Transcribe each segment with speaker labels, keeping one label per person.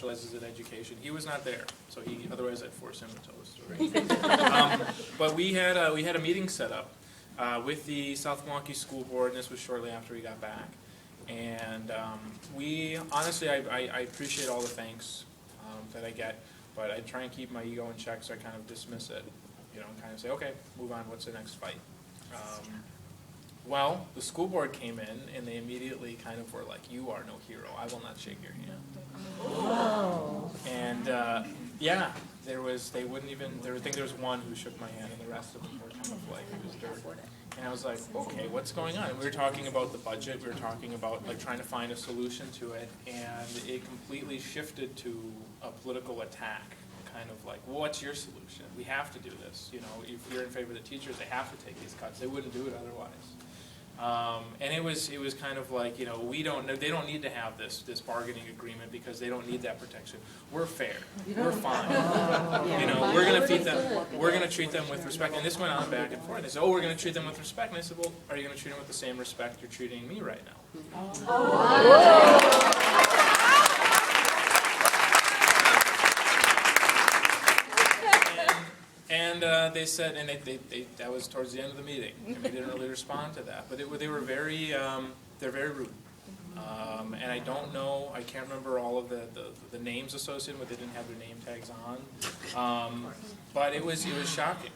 Speaker 1: specializes in education. He was not there, so otherwise I'd force him to tell the story. But we had a meeting set up with the South Milwaukee School Board, and this was shortly after we got back. And we, honestly, I appreciate all the thanks that I get, but I try and keep my ego in check, so I kind of dismiss it, and kind of say, okay, move on, what's the next fight? Well, the school board came in, and they immediately kind of were like, you are no hero, I will not shake your hand.
Speaker 2: Whoa.
Speaker 1: And yeah, there was one who shook my hand, and the rest of them were kind of like, it was dirt. And I was like, okay, what's going on? And we were talking about the budget, we were talking about like trying to find a solution to it, and it completely shifted to a political attack. Kind of like, well, what's your solution? We have to do this. If you're in favor of the teachers, they have to take these cuts. They wouldn't do it otherwise. And it was kind of like, they don't need to have this marketing agreement because they don't need that protection. We're fair. We're fine. We're going to feed them. We're going to treat them with respect. And this went on back and forth. They said, oh, we're going to treat them with respect. And I said, well, are you going to treat them with the same respect you're treating me right now? And they said, and that was towards the end of the meeting, and they didn't really respond to that. But they were very, they're very rude. And I don't know, I can't remember all of the names associated with it. They didn't have their name tags on. But it was shocking.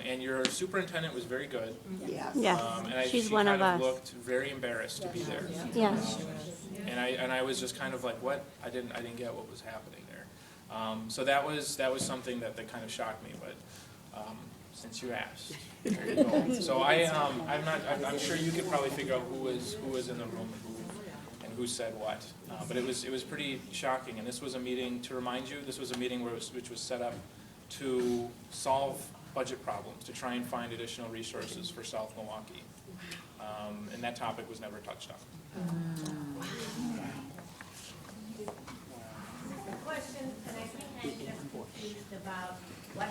Speaker 1: And your superintendent was very good.
Speaker 2: Yes.
Speaker 3: Yes, she's
Speaker 1: she
Speaker 3: one
Speaker 1: kind
Speaker 3: of us.
Speaker 1: Looked very embarrassed to be there.
Speaker 3: Yes.
Speaker 1: And I was just kind of like, what? I didn't get what was happening there. So that was something that kind of shocked me, but since you asked, there you go. So I'm sure you could probably figure out who was in the room and who said what. But it was pretty shocking. And this was a meeting, to remind you, this was a meeting which was set up to solve budget problems, to try and find additional resources for South Milwaukee. And that topic was never touched on.
Speaker 4: Question, and I think I'm just confused about